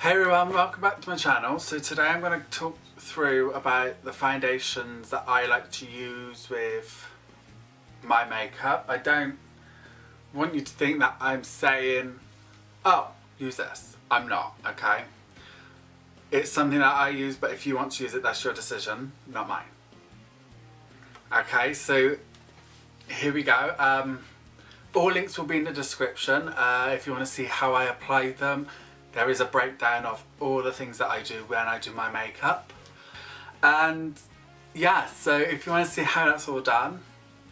Hey everyone, welcome back to my channel. So today I'm going to talk through about the foundations that I like to use with my makeup. I don't want you to think that I'm saying, oh, use this. I'm not, okay? It's something that I use, but if you want to use it, that's your decision, not mine. Okay, so here we go. All links will be in the description if you want to see how I apply them. There is a breakdown of all the things that I do when I do my makeup. And yeah, so if you want to see how that's all done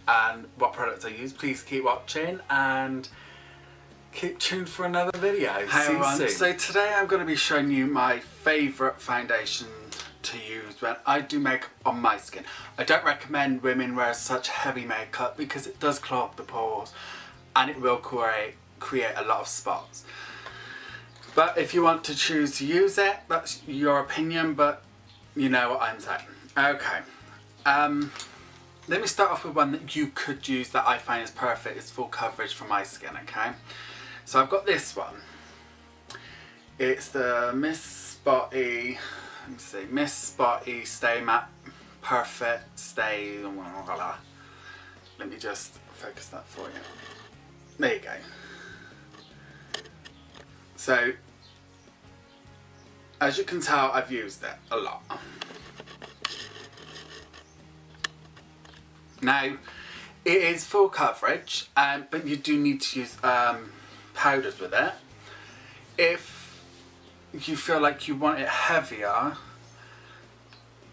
and what products I use, please keep watching and keep tuned for another video. Hi everyone, so today I'm going to be showing you my favourite foundation to use when I do makeup on my skin. I don't recommend women wear such heavy makeup because it does clog the pores and it will create a lot of spots. But if you want to choose to use it, that's your opinion, but you know what I'm saying. Okay, let me start off with one that you could use that I find is perfect. It's full coverage for my skin, okay? So I've got this one. It's the Miss Spotty, let me see, Miss Spotty Stay Matte Perfect Stay, let me just focus that for you. There you go. So, as you can tell, I've used it a lot. Now, it is full coverage, but you do need to use powders with it. If you feel like you want it heavier,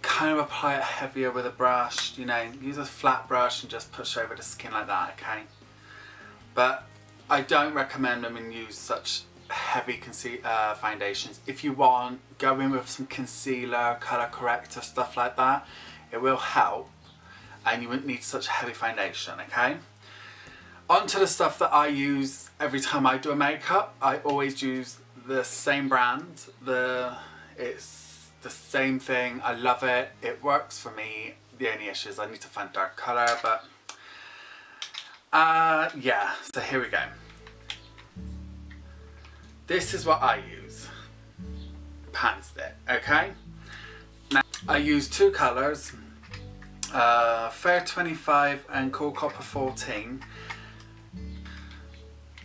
kind of apply it heavier with a brush, you know, use a flat brush and just push over the skin like that, okay? But I don't recommend women use such heavy foundations. If you want, go in with some concealer, colour corrector, stuff like that. It will help and you wouldn't need such a heavy foundation, okay? On to the stuff that I use every time I do a makeup. I always use the same brand. It's the same thing. I love it. It works for me. The only issue is I need to find dark colour, but yeah, so here we go. This is what I use, pan stick, okay? Now, I use two colours, Fair 25 and Cool Copper 14,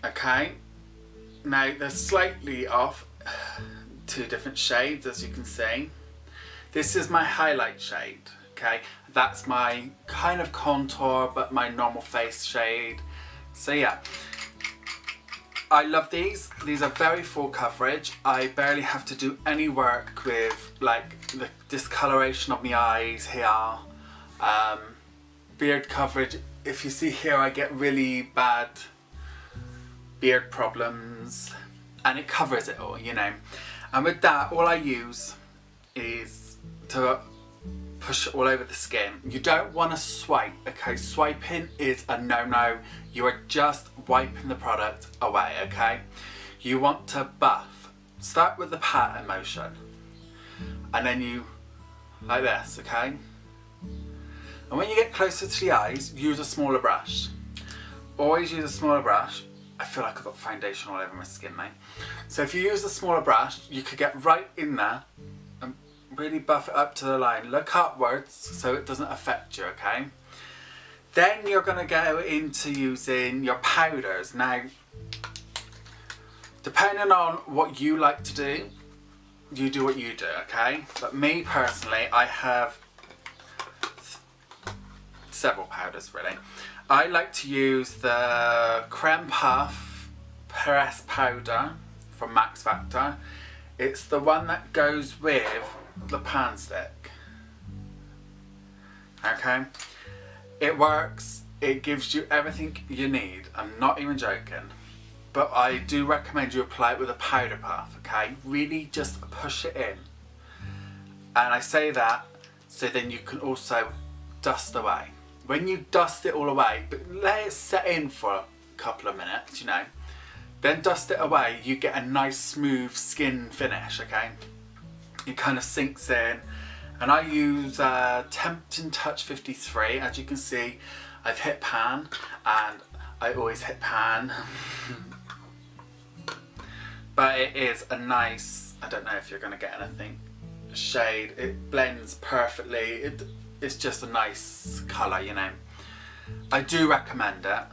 okay? Now, they're slightly off, two different shades, as you can see. This is my highlight shade, okay? That's my kind of contour, but my normal face shade. So yeah. I love these. These are very full coverage. I barely have to do any work with like the discoloration of my eyes here. Beard coverage. If you see here, I get really bad beard problems and it covers it all, you know. And with that, all I use is to push it all over the skin. You don't want to swipe, okay? Swiping is a no-no. You are just wiping the product away, okay? You want to buff. Start with the pattern motion. And then you, like this, okay? And when you get closer to the eyes, use a smaller brush. Always use a smaller brush. I feel like I've got foundation all over my skin, mate. So if you use a smaller brush, you could get right in there and really buff it up to the line. Look upwards so it doesn't affect you, okay? Then you're going to go into using your powders. Now, depending on what you like to do, you do what you do, okay? But me personally, I have several powders really. I like to use the Creme Puff Press Powder from Max Factor. It's the one that goes with the pan stick, okay? It works, it gives you everything you need. I'm not even joking. But I do recommend you apply it with a powder puff, okay? Really just push it in. And I say that so then you can also dust away. When you dust it all away, but let it set in for a couple of minutes, you know. Then dust it away, you get a nice smooth skin finish, okay? It kind of sinks in. And I use Tempting Touch 53. As you can see, I've hit pan, and I always hit pan. But it is a nice I don't know if you're going to get anything shade. It blends perfectly. It's just a nice colour, you know. I do recommend it.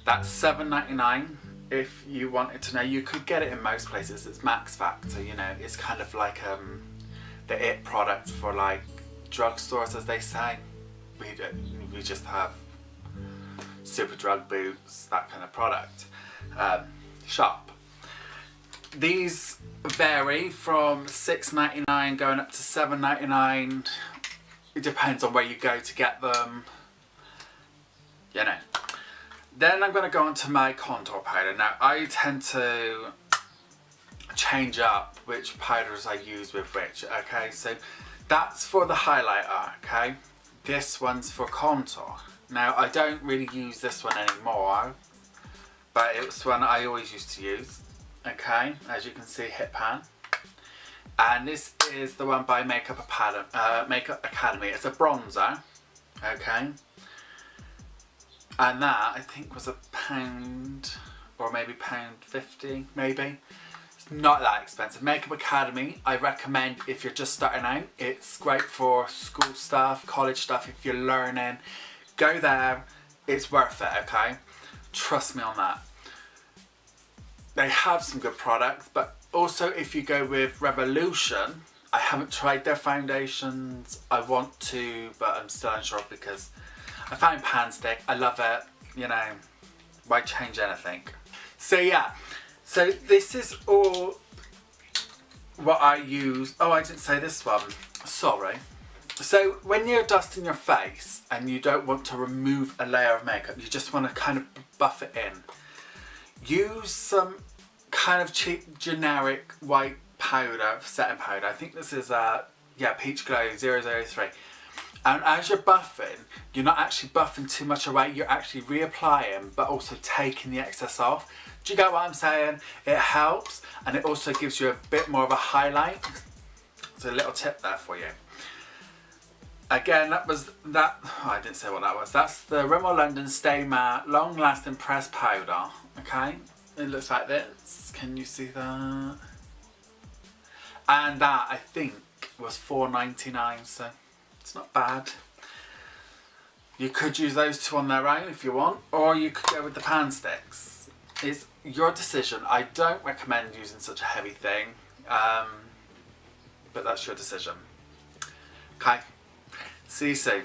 That's $7.99 if you wanted to know. You could get it in most places. It's Max Factor, you know. It's kind of like the it product for like drugstores, as they say. We just have Superdrug, Boots, that kind of product shop. These vary from $6.99 going up to $7.99. It depends on where you go to get them, you know. Then I'm going to go on to my contour powder. Now I tend to change up which powders I use with which, okay. So that's for the highlighter, okay. This one's for contour. Now I don't really use this one anymore, but it was one I always used to use, okay. As you can see, Hit Pan. And this is the one by Makeup Academy. It's a bronzer, okay. And that, I think, was £1 or maybe £1.50, maybe. It's not that expensive. Makeup Academy, I recommend if you're just starting out. It's great for school stuff, college stuff, if you're learning. Go there, it's worth it, okay? Trust me on that. They have some good products, but also if you go with Revolution, I haven't tried their foundations. I want to, but I'm still unsure because I found Pan Stick. I love it, you know, why change anything? So yeah, so this is all what I use. Oh, I didn't say this one, sorry. So when you're dusting your face and you don't want to remove a layer of makeup, you just want to kind of buff it in, use some kind of cheap generic white powder, setting powder. I think this is Peach Glow 003. And as you're buffing, you're not actually buffing too much away, you're actually reapplying but also taking the excess off. Do you get what I'm saying? It helps, and it also gives you a bit more of a highlight. It's a little tip there for you. Again, that was that. Oh, I didn't say what that was. That's the Rimmel London Stay Matte Long Lasting Pressed Powder. Okay, it looks like this. Can you see that? And that, I think, was $4.99, so it's not bad. You could use those two on their own if you want, or you could go with the pan sticks. It's your decision. I don't recommend using such a heavy thing, but that's your decision. Okay, see you soon.